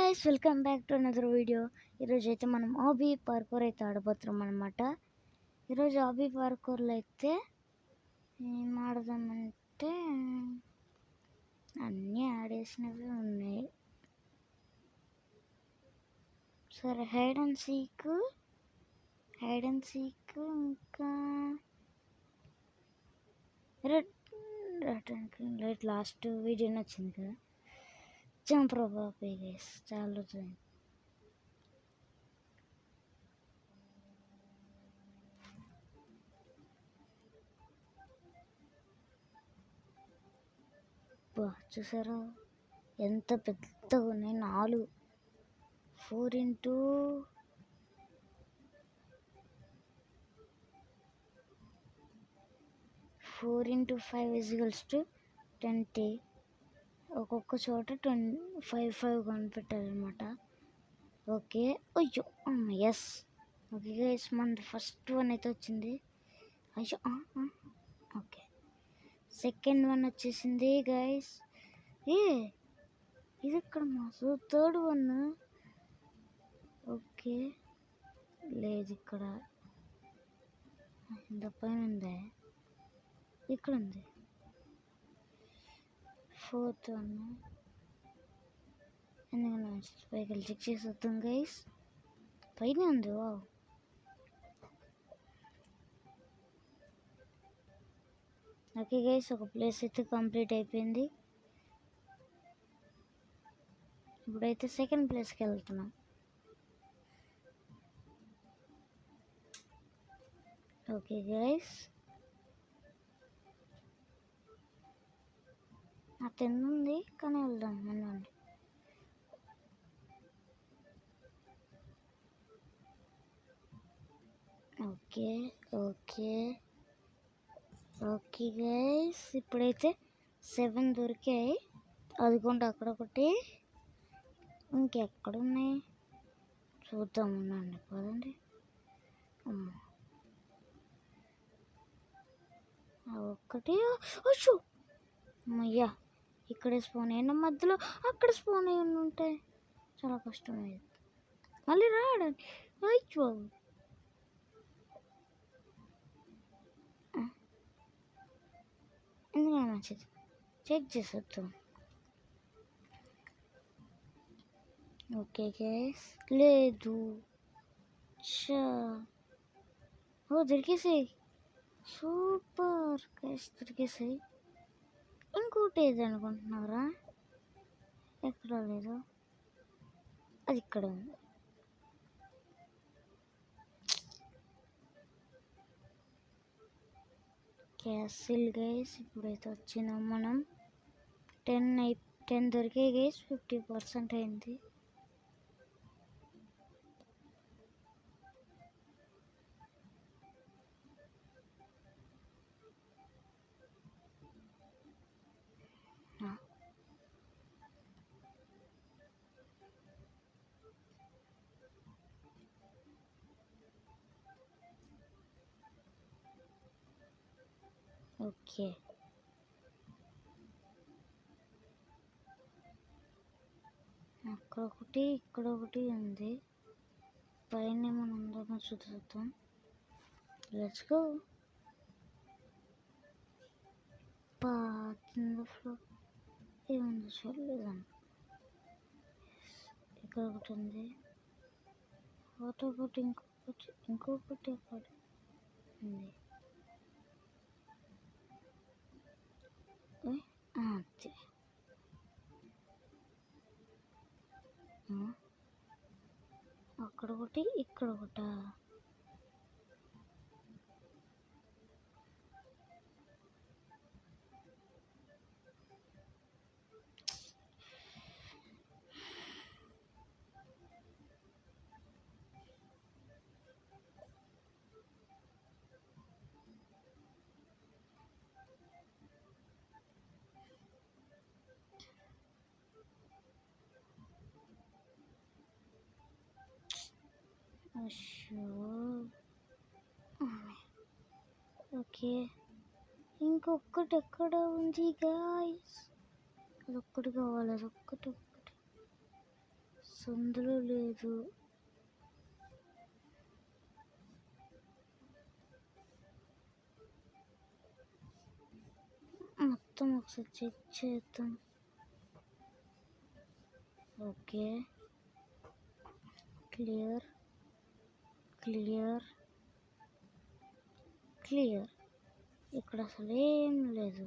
Guys, welcome back to another video. ఈరోజు అయితే మనం ఆబీ పార్కూర్ అయితే ఆడబోతున్నాం అనమాట. ఈరోజు ఆబీ పార్కూర్లో అయితే ఏం ఆడదామంటే అన్నీ ఆడేసినవి ఉన్నాయి. సరే, హైడ్ అండ్ సీక్ ఇంకా రెడ్ లాస్ట్ వీడియో నచ్చింది కదా. జంప్ రోప్ గైస్, చాలా రోజులు. చూసారా ఎంత పెద్దగా ఉన్నాయి. 4x5 = 20. ఒక్కొక్క చోట 5 కనిపెట్టాలన్నమాట. ఓకే, అయ్యో ఎస్. ఓకే గైస్, మన ఫస్ట్ వన్ అయితే వచ్చింది. అయ్యో ఓకే, సెకండ్ వన్ వచ్చేసింది గైస్. ఇది ఎక్కడ మాసు? Third one. ఓకే, లేదు ఇక్కడ, ఇంత పైన ఉంది, ఇక్కడ ఉంది. ఫోర్త్ వన్ ఎందుకంటే పైకి వెళ్ళి చెక్ చేసి వద్దాం గైస్. పైన ఉంది. వావ్, ఓకే గైస్, ఒక ప్లేస్ అయితే కంప్లీట్ అయిపోయింది. ఇప్పుడైతే సెకండ్ ప్లేస్కి వెళ్తున్నాం. ఓకే గైస్, నా 10 ఉంది కానీ వెళ్దాం అనండి. ఓకే ఓకే ఓకే గైస్, ఇప్పుడైతే 7 దొరికాయి. అదిగోండి అక్కడ ఒకటి, ఇంకెక్కడున్నాయి చూద్దాం ఉండండి. పదండి. ఒక్కటి వచ్చు. అయ్యా, ఇక్కడే స్పోన్ అయిన మధ్యలో అక్కడ స్పోన్ అయి ఉంటాయి. చాలా కష్టమైంది మళ్ళీ రావడానికి. అయ్యో, ఎందుకని మంచిది చెక్ చేసేద్దాం. ఓకే గైస్, లేదు దొరికేసాయి. Super guys, దొరికేసాయి. ఇంకోటి ఏది అనుకుంటున్నారా? ఎక్కడ లేదు, అది ఇక్కడ ఉంది. క్యాసిల్ గైస్, ఇప్పుడైతే వచ్చినాం మనం. 10 దొరికాయి గైస్, 50% అయింది. ఓకే, అక్కడ ఒకటి ఇక్కడ ఒకటి ఉంది. పైన మనం అందరం చూద్దాం. Let's go. కింద ఫ్లోర్ ఏముంది చూడలేదండి. ఇక్కడ ఒకటి ఉంది, ఒకటి ఇంకొకటి అక్కడ ఉంది. అంతే, అక్కడ ఒకటి ఇక్కడ ఒకట. ఓకే, ఇంకొకటి ఎక్కడ ఉంది గాయస్? అదొక్కటి కావాలి, అదొక్కటి. అందులో లేదు. మొత్తం ఒకసారి చెక్ చేద్దాం. Okay, clear clear clear. ఇక్కడ అసలు ఏం లేదు.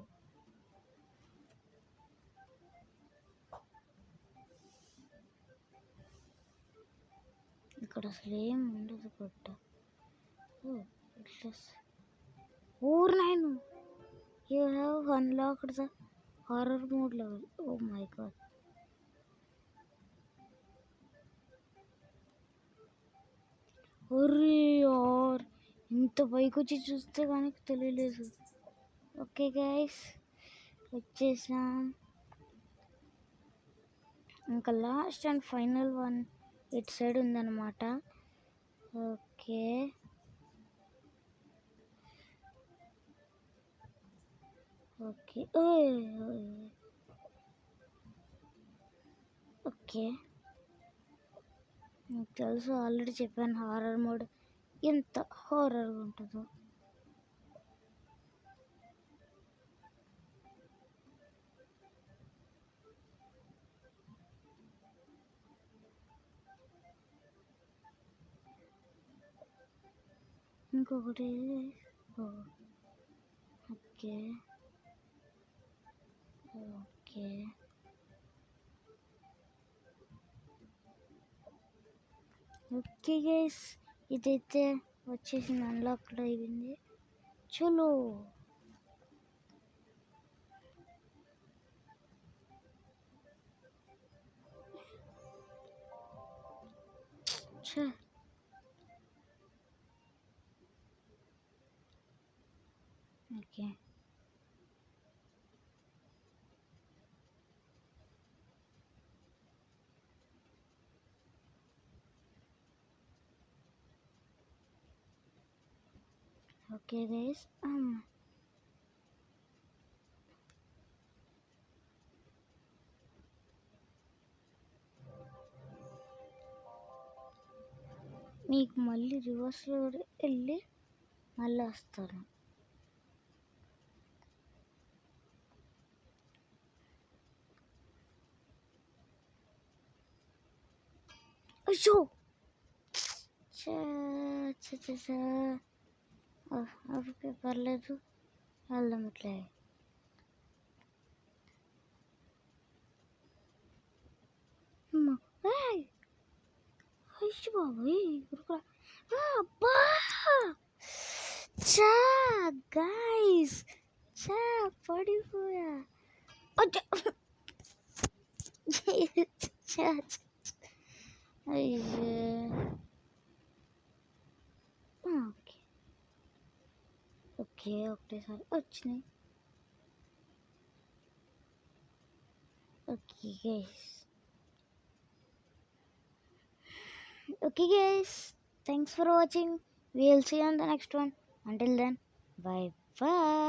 ఇక్కడ అసలు ఏం ఉండదు గుట్ట. Or nine, you have unlocked the horror mode level. Oh my god. ఒరే యార్, ఇంత పైకి వచ్చి చూస్తే కానీ తెలియలేదు. ఓకే గైస్, వచ్చేసాం. ఇంకా లాస్ట్ అండ్ ఫైనల్ వన్ ఇటు సైడ్ ఉందన్నమాట. Okay, okay okay. మీకు తెలుసు, ఆల్రెడీ చెప్పాను హారర్ మోడ్ ఎంత హారర్గా ఉంటుందో. ఇంకొకటి ఓకే ఓకే. ఓకే గైస్, ఇదైతే వచ్చేసింది, అన్లాక్ అయింది. చలో, ఓకే. ఓకే గైస్, మీకు మళ్ళీ రివర్స్లో వెళ్ళి మళ్ళీ వస్తాను. అయ్యో, ఓకే పర్లేదు, వెళ్దాం ఇట్లా. అయ్యో బాబోయ్, అబ్బా, చా గైస్, చా పడిపోయా. అయ్యో, ఓకే ఓకే, ఒకటేసారి వచ్చినాయి. Okay guys, okay guys, thanks for watching. We'll see you on the next one. Until then, bye bye.